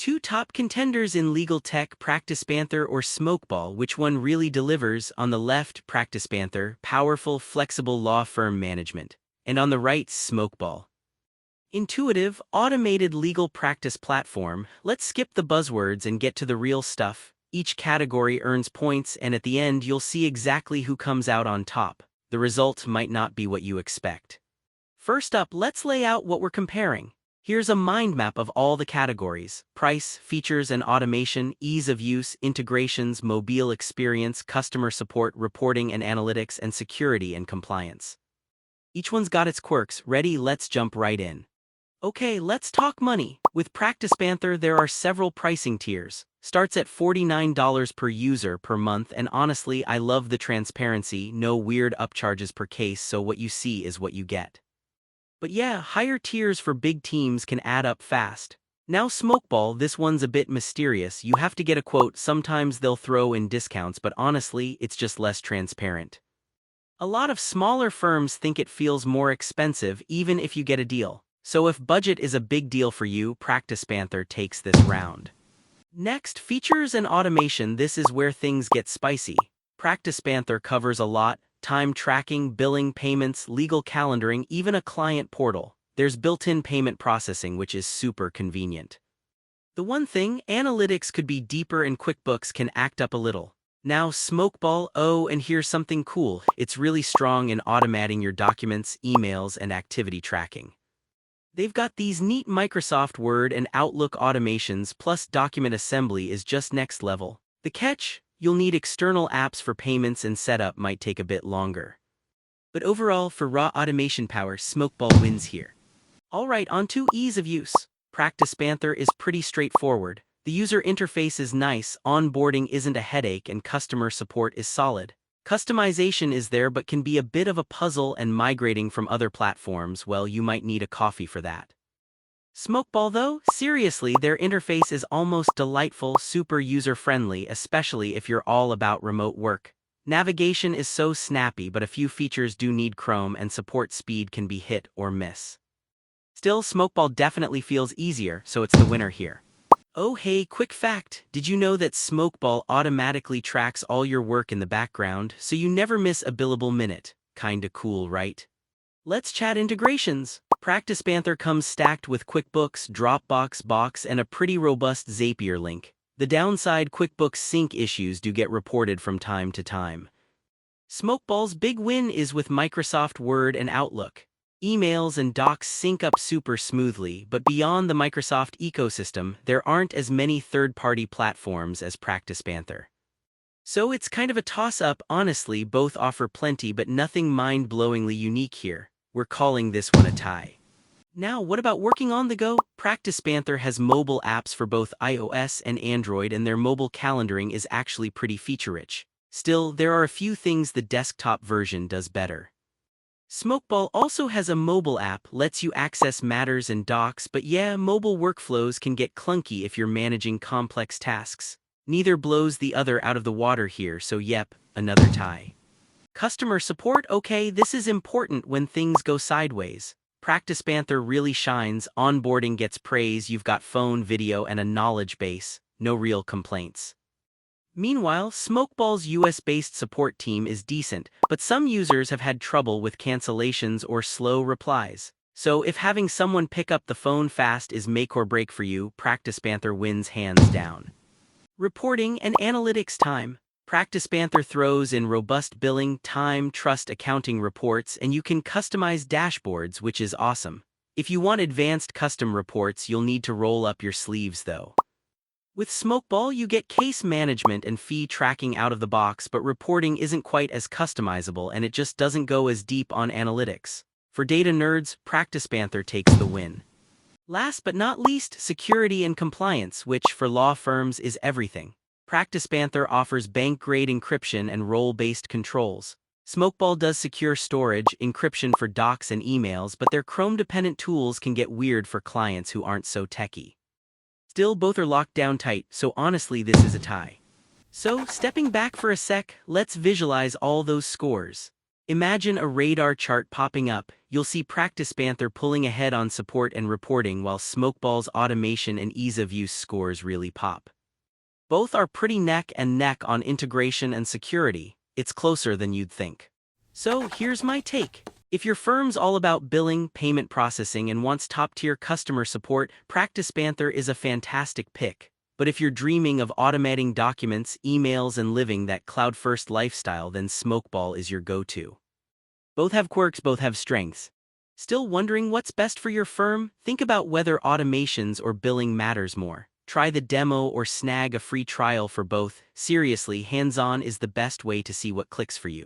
two top contenders in legal tech, PracticePanther or Smokeball. Which one really delivers? On the left, PracticePanther, powerful, flexible law firm management. And on the right, Smokeball, intuitive, automated legal practice platform. Let's skip the buzzwords and get to the real stuff. Each category earns points, and at the end you'll see exactly who comes out on top. The result might not be what you expect. First up, let's lay out what we're comparing. Here's a mind map of all the categories: price, features and automation, ease of use, integrations, mobile experience, customer support, reporting and analytics, and security and compliance. Each one's got its quirks. Ready? Let's jump right in. Okay, let's talk money. With PracticePanther, there are several pricing tiers. Starts at $49 per user per month, and honestly, I love the transparency, no weird upcharges per case, so what you see is what you get. But yeah, higher tiers for big teams can add up fast. Now Smokeball, this one's a bit mysterious. You have to get a quote. Sometimes they'll throw in discounts, but honestly, it's just less transparent. A lot of smaller firms think it feels more expensive even if you get a deal. So if budget is a big deal for you, PracticePanther takes this round. Next, features and automation. This is where things get spicy. PracticePanther covers a lot: time tracking, billing, payments, legal calendaring, even a client portal. There's built-in payment processing, which is super convenient. The one thing, analytics could be deeper and QuickBooks can act up a little. Now Smokeball, oh, and here's something cool. It's really strong in automating your documents, emails, and activity tracking. They've got these neat Microsoft Word and Outlook automations, plus document assembly is just next level. The catch? You'll need external apps for payments, and setup might take a bit longer. But overall, for raw automation power, Smokeball wins here. Alright, on to ease of use. PracticePanther is pretty straightforward. The user interface is nice, onboarding isn't a headache, and customer support is solid. Customization is there but can be a bit of a puzzle, and migrating from other platforms, well, you might need a coffee for that. Smokeball though, seriously, their interface is almost delightful, super user-friendly, especially if you're all about remote work. Navigation is so snappy, but a few features do need Chrome, and support speed can be hit or miss. Still, Smokeball definitely feels easier, so it's the winner here. Oh hey, quick fact, did you know that Smokeball automatically tracks all your work in the background, so you never miss a billable minute? Kinda cool, right? Let's chat integrations. PracticePanther comes stacked with QuickBooks, Dropbox, Box, and a pretty robust Zapier link. The downside, QuickBooks sync issues do get reported from time to time. Smokeball's big win is with Microsoft Word and Outlook. Emails and docs sync up super smoothly, but beyond the Microsoft ecosystem, there aren't as many third-party platforms as PracticePanther. So it's kind of a toss-up. Honestly, both offer plenty, but nothing mind-blowingly unique here. We're calling this one a tie. Now, what about working on the go? PracticePanther has mobile apps for both iOS and Android, and their mobile calendaring is actually pretty feature-rich. Still, there are a few things the desktop version does better. Smokeball also has a mobile app, lets you access matters and docs, but yeah, mobile workflows can get clunky if you're managing complex tasks. Neither blows the other out of the water here, so yep, another tie. Customer support, okay, this is important when things go sideways. PracticePanther really shines, onboarding gets praise, you've got phone, video, and a knowledge base, no real complaints. Meanwhile, Smokeball's US-based support team is decent, but some users have had trouble with cancellations or slow replies. So if having someone pick up the phone fast is make or break for you, PracticePanther wins hands down. Reporting and analytics time. PracticePanther throws in robust billing, time, trust accounting reports, and you can customize dashboards, which is awesome. If you want advanced custom reports, you'll need to roll up your sleeves though. With Smokeball, you get case management and fee tracking out of the box, but reporting isn't quite as customizable, and it just doesn't go as deep on analytics. For data nerds, PracticePanther takes the win. Last but not least, security and compliance, which for law firms is everything. PracticePanther offers bank-grade encryption and role-based controls. Smokeball does secure storage, encryption for docs and emails, but their Chrome-dependent tools can get weird for clients who aren't so techy. Still, both are locked down tight, so honestly this is a tie. So, stepping back for a sec, let's visualize all those scores. Imagine a radar chart popping up. You'll see PracticePanther pulling ahead on support and reporting, while Smokeball's automation and ease of use scores really pop. Both are pretty neck and neck on integration and security. It's closer than you'd think. So here's my take. If your firm's all about billing, payment processing, and wants top-tier customer support, PracticePanther is a fantastic pick. But if you're dreaming of automating documents, emails, and living that cloud-first lifestyle, then Smokeball is your go-to. Both have quirks, both have strengths. Still wondering what's best for your firm? Think about whether automations or billing matters more. Try the demo or snag a free trial for both. Seriously, hands-on is the best way to see what clicks for you.